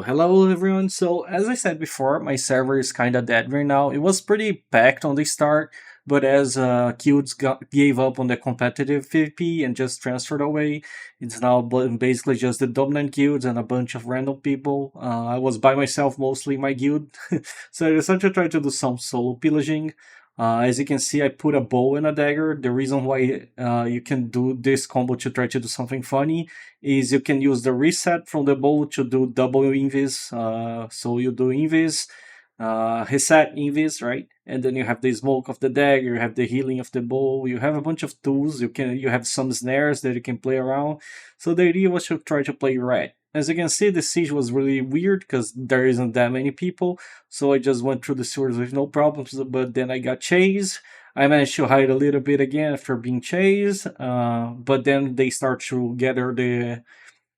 Hello everyone. So as I said before, my server is kind of dead right now. It was pretty packed on the start, but as gave up on the competitive PvP and just transferred away, it's now basically just the dominant guilds and a bunch of random people. I was by myself mostly in my guild, so I decided to try to do some solo pillaging. As you can see, I put a bow and a dagger. The reason why you can do this combo to try to do something funny is you can use the reset from the bow to do double invis. So you do invis, reset invis, right? And then you have the smoke of the dagger, you have the healing of the bow, you have a bunch of tools. You have some snares that you can play around. So the idea was to try to play red. As you can see, the siege was really weird because there isn't that many people. So I just went through the sewers with no problems. But then I got chased. I managed to hide a little bit again after being chased, but then they start to gather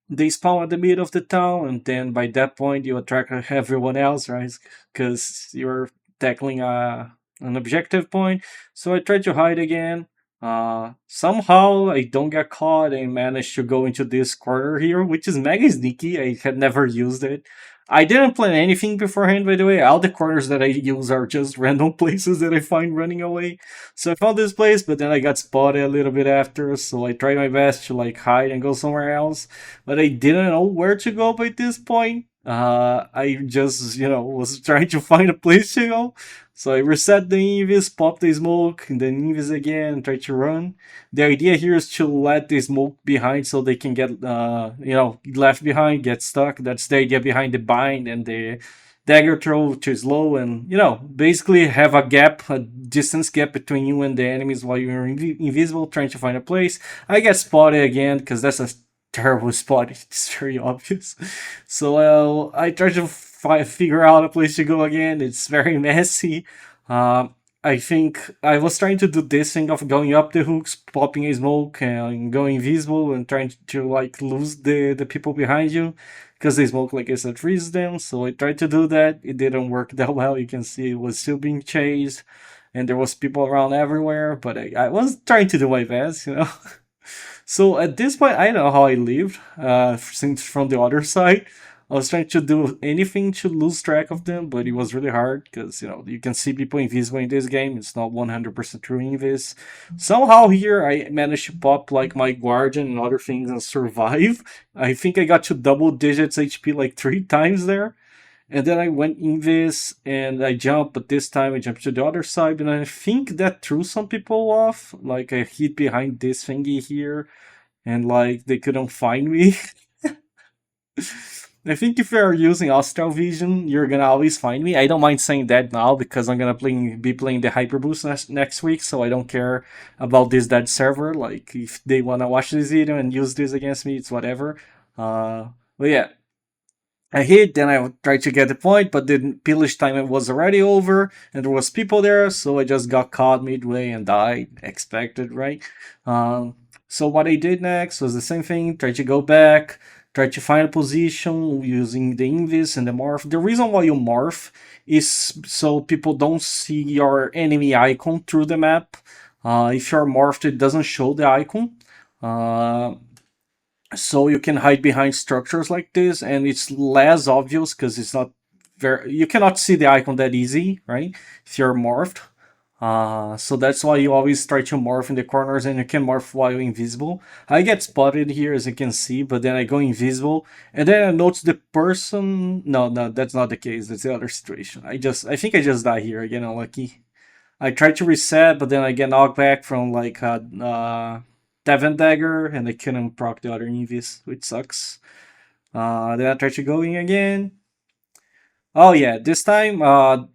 they spawn at the middle of the town, and then by that point you attract everyone else, right? Because you're tackling an objective point. So I tried to hide again. Somehow I don't get caught and managed to go into this corner here, which is mega sneaky. I had never used it. I didn't plan anything beforehand, by the way. All the corners that I use are just random places that I find running away. So I found this place, but then I got spotted a little bit after, so I tried my best to like hide and go somewhere else. But I didn't know where to go by this point. I just, was trying to find a place to go. So I reset the invis, pop the smoke, and then invis again, and try to run. The idea here is to let the smoke behind so they can get, left behind, get stuck. That's the idea behind the bind and the dagger throw to slow, and basically have a gap, a distance gap between you and the enemies while you're invisible, trying to find a place. I get spotted again because that's a terrible spot. It's very obvious. So I try to figure out a place to go again. It's very messy. I think I was trying to do this thing of going up the hooks, popping a smoke, and going invisible, and trying to like lose the people behind you, because the smoke, like I said, freezes them. So I tried to do that. It didn't work that well. You can see it was still being chased, and there was people around everywhere. But I was trying to do my best. So at this point, I know how I lived. Since from the other side, I was trying to do anything to lose track of them, but it was really hard because you can see people invisible in this game. It's not 100% true invis. Somehow here I managed to pop like my guardian and other things and survive. I think I got to double digits HP like 3 times there. And then I went invis and I jumped, but this time I jumped to the other side, and I think that threw some people off. Like I hid behind this thingy here, and like they couldn't find me. I think if you're using Astral Vision, you're gonna always find me. I don't mind saying that now because I'm gonna be playing the Hyper Boost next week, so I don't care about this dead server. Like if they wanna watch this video and use this against me, it's whatever. But yeah, I hit, then I tried to get the point, but the pillage time was already over, and there was people there, so I just got caught midway and died. Expected, right? So what I did next was the same thing, tried to go back, tried to find a position using the invis and the morph. The reason why you morph is so people don't see your enemy icon through the map. If you're morphed, it doesn't show the icon. So you can hide behind structures like this, and it's less obvious because it's not you cannot see the icon that easy, right? If you're morphed. So that's why you always try to morph in the corners, and you can morph while invisible. I get spotted here, as you can see, but then I go invisible, and then I notice the person. No, that's not the case. That's the other situation. I think I just die here again. Unlucky. I tried to reset, but then I get knocked back from like E.Tevent Dagger, and I couldn't proc the other invis, which sucks. Then I tried to go in again. Oh yeah, this time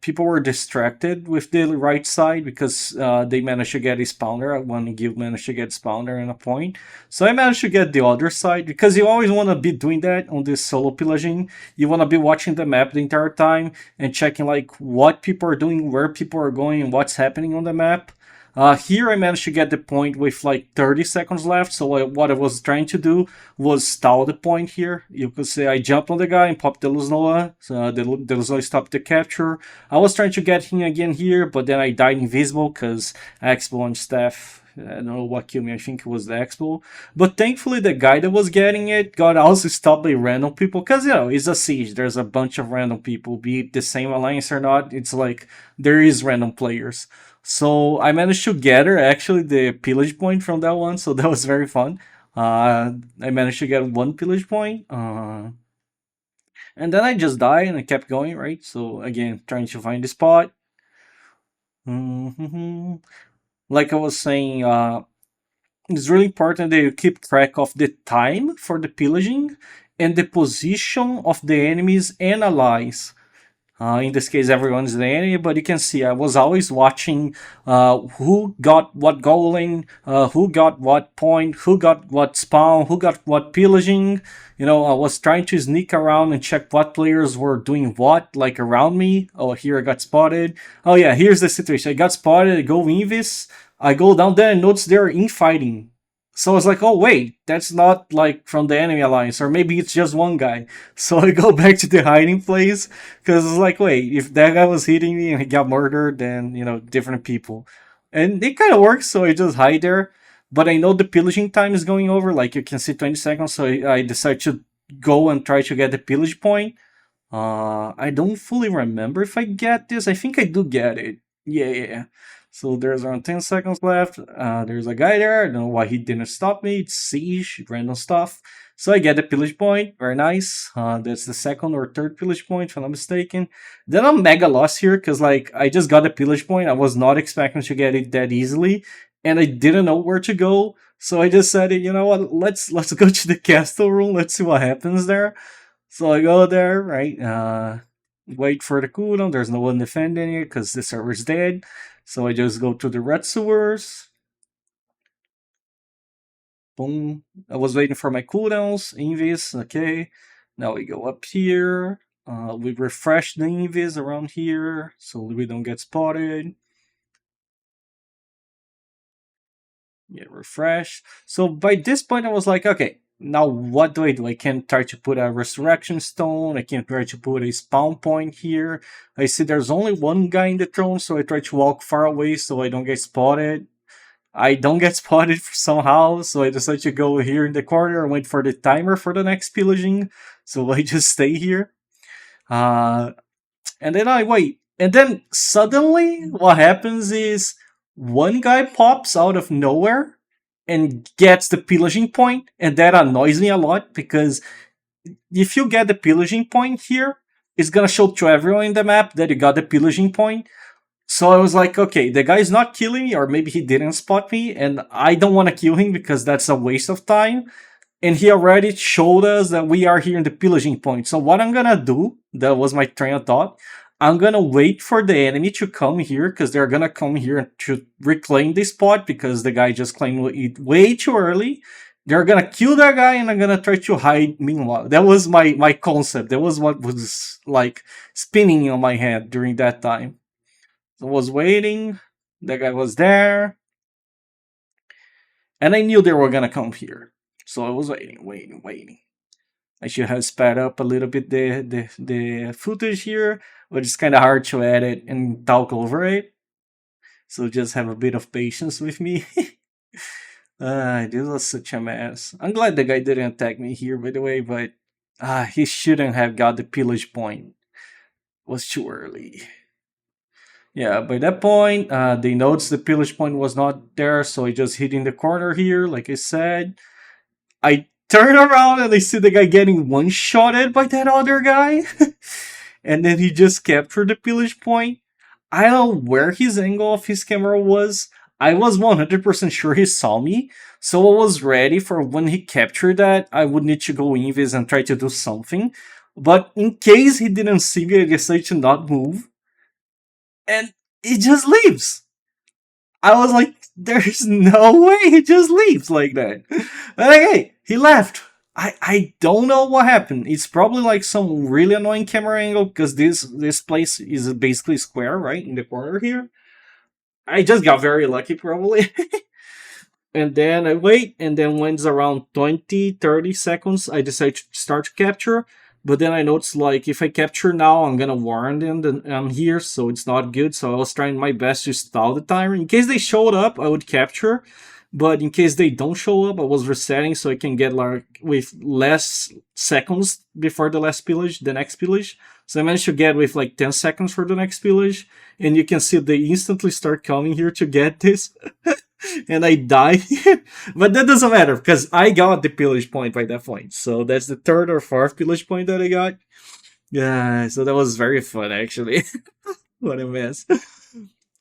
people were distracted with the right side because they managed to get a spawner. One guild managed to get spawner and a point. So I managed to get the other side because you always want to be doing that on this solo pillaging. You want to be watching the map the entire time and checking like what people are doing, where people are going, and what's happening on the map. Here I managed to get the point with like 30 seconds left, so what I was trying to do was stall the point here. You could say I jumped on the guy and popped Deluzhnoa, so Deluzhnoa stopped the capture. I was trying to get him again here, but then I died invisible because Expo on staff. I don't know what killed me, I think it was the Expo. But thankfully the guy that was getting it got also stopped by random people, because it's a siege, there's a bunch of random people, be it the same alliance or not, it's like there is random players. So I managed to gather actually the pillage point from that one, so that was very fun. I managed to get one pillage point, and then I just died and I kept going, right? So again, trying to find the spot. hmm Like I was saying, it's really important that you keep track of the time for the pillaging and the position of the enemies and allies. In this case, everyone's the enemy, but you can see I was always watching who got what golem, who got what point, who got what spawn, who got what pillaging. I was trying to sneak around and check what players were doing what, like around me. Oh, here I got spotted. Oh yeah, here's the situation. I got spotted, I go invis, I go down there and notice they're infighting. So I was like, oh wait, that's not like from the enemy alliance, or maybe it's just one guy. So I go back to the hiding place, because it's like, wait, if that guy was hitting me and he got murdered, then different people, and it kind of works. So I just hide there, but I know the pillaging time is going over. Like you can see 20 seconds, so I decide to go and try to get the pillage point. I don't fully remember if I get this. I think I do get it. Yeah, yeah, yeah. So there's around 10 seconds left. There's a guy there. I don't know why he didn't stop me. It's siege, random stuff. So I get the pillage point. Very nice. That's the second or third pillage point, if I'm not mistaken. Then I'm mega lost here because like I just got the pillage point. I was not expecting to get it that easily, and I didn't know where to go. So I decided, you know what? Let's go to the castle room. Let's see what happens there. So I go there, right? Wait for the cooldown. There's no one defending it because the server's dead. So I just go to the red sewers. Boom. I was waiting for my cooldowns. Invis, okay. Now we go up here. We refresh the invis around here so we don't get spotted. Yeah, refresh. So by this point, I was like, okay, now what do? I can try to put a resurrection stone. I can try to put a spawn point here. I see there's only one guy in the throne, so I try to walk far away so I don't get spotted. I don't get spotted somehow, so I decide to go here in the corner and wait for the timer for the next pillaging. So I just stay here. And then I wait. And then suddenly, what happens is one guy pops out of nowhere and gets the pillaging point, and that annoys me a lot because if you get the pillaging point here, it's gonna show to everyone in the map that you got the pillaging point. So I was like, okay, the guy's not killing me, or maybe he didn't spot me, and I don't want to kill him because that's a waste of time. And he already showed us that we are here in the pillaging point. So what I'm gonna do, that was my train of thought, I'm gonna wait for the enemy to come here, because they're gonna come here to reclaim the spot, because the guy just claimed it way too early. They're gonna kill that guy, and I'm gonna try to hide meanwhile. That was my concept. That was what was like spinning on my head during that time. So I was waiting, that guy was there, and I knew they were gonna come here. So I was waiting. I should have sped up a little bit the footage here, but it's kind of hard to edit and talk over it. So just have a bit of patience with me. This was such a mess. I'm glad the guy didn't attack me here, by the way, but he shouldn't have got the pillage point. It was too early. Yeah, by that point, they noticed the pillage point was not there, so I just hid in the corner here, like I said. I turn around and I see the guy getting one-shotted by that other guy. And then he just captured the pillage point. I don't know where his angle of his camera was. I was 100% sure he saw me. So I was ready for when he captured that, I would need to go invis and try to do something. But in case he didn't see me, I decided to not move. And he just leaves. I was like, there's no way he just leaves like that. But hey, he left. I don't know what happened. It's probably like some really annoying camera angle, because this place is basically square, right? In the corner here. I just got very lucky, probably. And then I wait, and then when it's around 20, 30 seconds, I decide to start to capture. But then I notice, like, if I capture now, I'm gonna warn them that I'm here, so it's not good. So I was trying my best to stall the timer. In case they showed up, I would capture. But in case they don't show up, I was resetting so I can get, like, with less seconds before the last pillage, the next pillage. So I managed to get with like 10 seconds for the next pillage. And you can see they instantly start coming here to get this. And I die. But that doesn't matter because I got the pillage point by that point. So that's the third or fourth pillage point that I got. Yeah, so that was very fun actually. What a mess.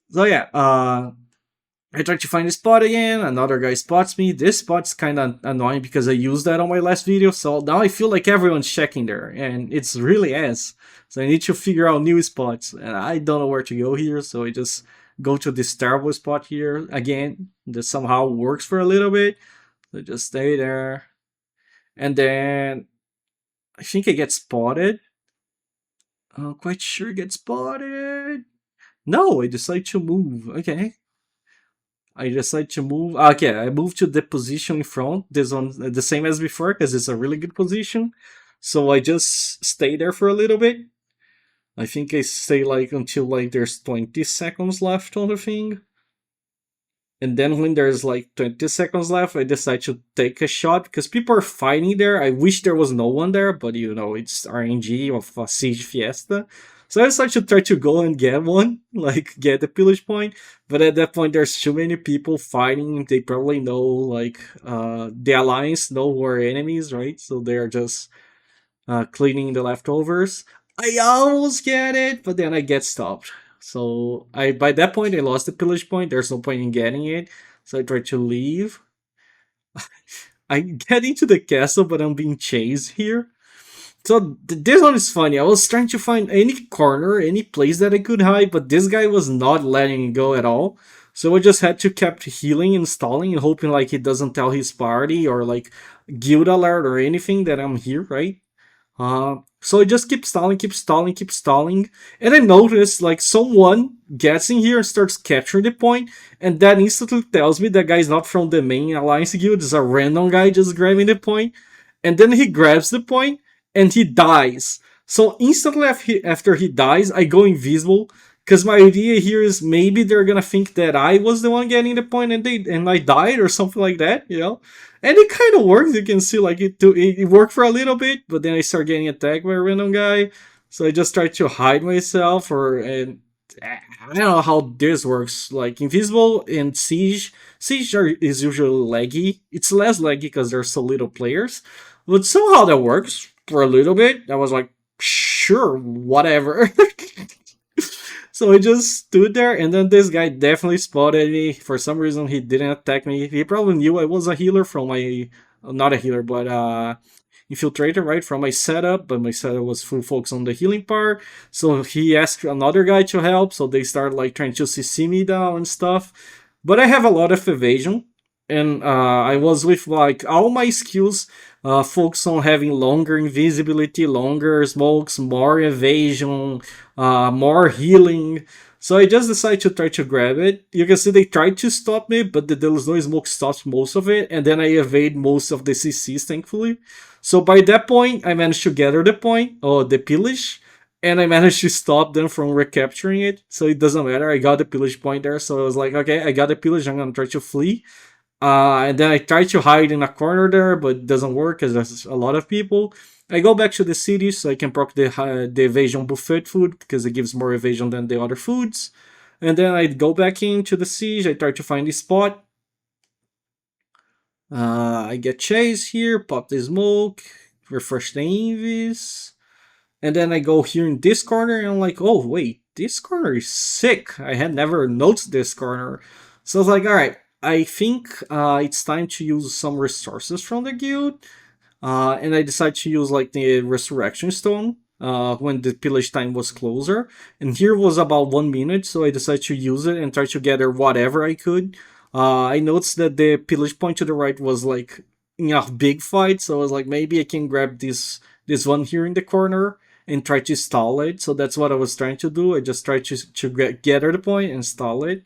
So yeah, I try to find a spot again. Another guy spots me. This spot's kind of annoying because I used that on my last video. So now I feel like everyone's checking there, and it's really ass. So I need to figure out new spots, and I don't know where to go here. So I just go to this terrible spot here again. That somehow works for a little bit. So just stay there, and then I think I get spotted. I'm quite sure I get spotted. No, I decide to move. Okay. I decide to move. Okay, I move to the position in front. This one, the same as before, because it's a really good position. So I just stay there for a little bit. I think I stay like until like there's 20 seconds left on the thing. And then when there's like 20 seconds left, I decide to take a shot because people are fighting there. I wish there was no one there, but you know, it's RNG of a Siege Fiesta. So I decided to try to go and get one, like get the pillage point. But at that point, there's too many people fighting. They probably know, like, the Alliance know who are enemies, right? So they're just cleaning the leftovers. I almost get it, but then I get stopped. So I by that point I lost the pillage point. There's no point in getting it. So I try to leave. I get into the castle, but I'm being chased here. So this one is funny. I was trying to find any corner, any place that I could hide, but this guy was not letting me go at all. So I just had to keep healing and stalling and hoping like he doesn't tell his party or like guild alert or anything that I'm here, right? So I just keep stalling, keep stalling, keep stalling. And I noticed like someone gets in here and starts capturing the point, and that instantly tells me that guy's not from the main Alliance guild, it's a random guy just grabbing the point. And then he grabs the point and he dies. So instantly after he dies, I go invisible. Because my idea here is maybe they're gonna think that I was the one getting the point and I died or something like that, you know? And it kind of works. You can see like it worked for a little bit, but then I start getting attacked by a random guy. So I just try to hide myself, and I don't know how this works. Like invisible and siege is usually laggy. It's less laggy because there's so little players, but somehow that works for a little bit. I was like, sure, whatever. So I just stood there, and then this guy definitely spotted me. For some reason, he didn't attack me. He probably knew I was a healer from my, not a healer, but infiltrator, right, from my setup. But my setup was full focus on the healing part. So he asked another guy to help. So they start like trying to CC me down and stuff. But I have a lot of evasion, and I was with like all my skills focus on having longer invisibility, longer smokes, more evasion, more healing. So I just decided to try to grab it. You can see they tried to stop me, but the Deluzhnoa smoke stops most of it, and then I evade most of the CCs, thankfully. So by that point, I managed to gather the point, or the pillage, and I managed to stop them from recapturing it. So it doesn't matter. I got the pillage point there, so I was like, okay, I got the pillage. I'm gonna try to flee. And then I try to hide in a corner there, but it doesn't work because there's a lot of people. I go back to the city so I can proc the evasion buffet food because it gives more evasion than the other foods. And then I go back into the siege. I try to find the spot. I get chased here, pop the smoke, refresh the invis. And then I go here in this corner and I'm like, oh, wait, this corner is sick. I had never noticed this corner. So I was like, all right, I think it's time to use some resources from the guild. And I decided to use like the resurrection stone when the pillage time was closer. And here was about 1 minute, so I decided to use it and try to gather whatever I could. I noticed that the pillage point to the right was like in a big fight, so I was like, maybe I can grab this one here in the corner and try to stall it. So that's what I was trying to do. I just tried to gather the point and stall it.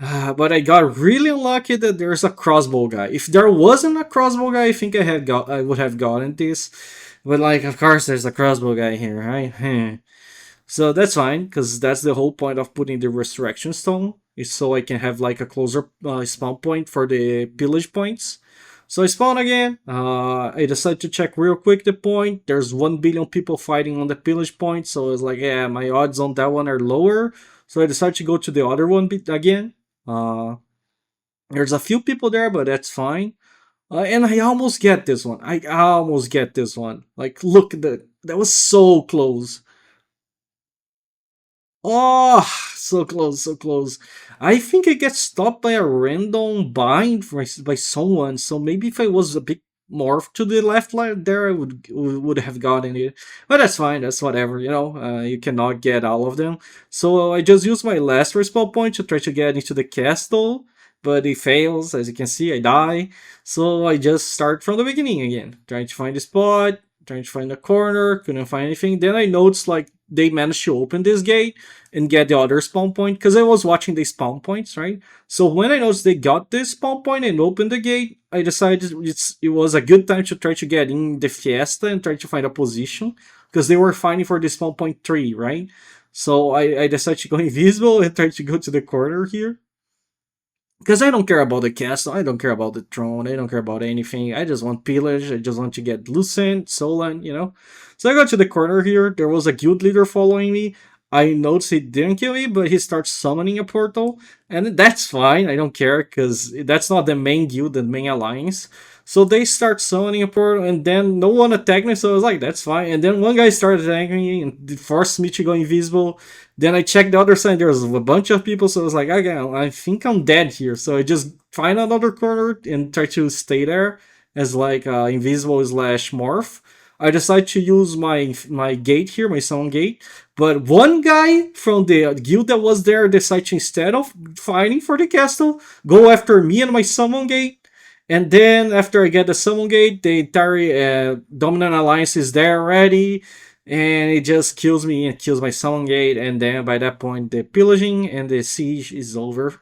But I got really unlucky that there's a crossbow guy. If there wasn't a crossbow guy, I think I would have gotten this. But like, of course, there's a crossbow guy here, right? So that's fine, because that's the whole point of putting the resurrection stone, is so I can have like a closer spawn point for the pillage points. So I spawn again. I decide to check real quick the point. There's 1 billion people fighting on the pillage point, so it's like, yeah, my odds on that one are lower. So I decide to go to the other one again. Uh, there's a few people there, but that's fine. And I almost get this one. I almost get this one. Like, look, that was so close. Oh, so close, so close. I think I get stopped by a random bind by someone. So maybe if I was a bit more to the left there, I would have gotten it. But that's fine. That's whatever. You cannot get all of them. So I just use my last respawn point to try to get into the castle. But it fails. As you can see, I die. So I just start from the beginning again, trying to find a spot, trying to find a corner. Couldn't find anything. Then I noticed like they managed to open this gate and get the other spawn point, because I was watching the spawn points, right? So when I noticed they got this spawn point and opened the gate, I decided it was a good time to try to get in the fiesta and try to find a position, because they were fighting for the spawn point 3, right? So I decided to go invisible and try to go to the corner here, because I don't care about the castle, I don't care about the throne, I don't care about anything. I just want pillage, I just want to get Lucent, Solant. So I got to the corner here, there was a guild leader following me. I noticed he didn't kill me, but he starts summoning a portal. And that's fine, I don't care, because that's not the main guild, the main alliance. So they start summoning a portal, and then no one attacked me, so I was like, that's fine. And then one guy started attacking me and forced me to go invisible. Then I checked the other side, there was a bunch of people, so I was like, okay, I think I'm dead here. So I just find another corner and try to stay there as like invisible slash morph. I decide to use my gate here, my summon gate. But one guy from the guild that was there decided to, instead of fighting for the castle, go after me and my summon gate. And then after I get the summon gate, the entire dominant alliance is there already, and it just kills me and kills my summon gate. And then by that point, the pillaging and the siege is over.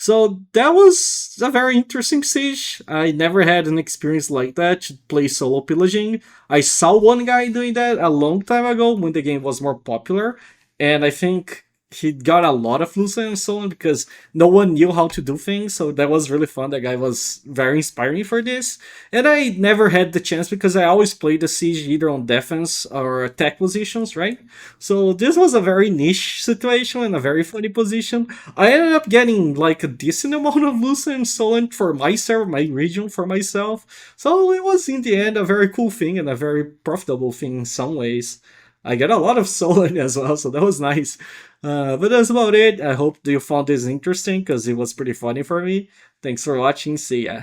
So that was a very interesting siege. I never had an experience like that to play solo pillaging. I saw one guy doing that a long time ago when the game was more popular, and I think he got a lot of Lucent and so on because no one knew how to do things. So that was really fun. That guy was very inspiring for this. And I never had the chance because I always played the siege either on defense or attack positions, right? So this was a very niche situation and a very funny position. I ended up getting like a decent amount of Lucent and Solant for my server, my region for myself. So it was in the end a very cool thing and a very profitable thing in some ways. I got a lot of Solant as well, so that was nice. But that's about it. I hope you found this interesting because it was pretty funny for me. Thanks for watching. See ya.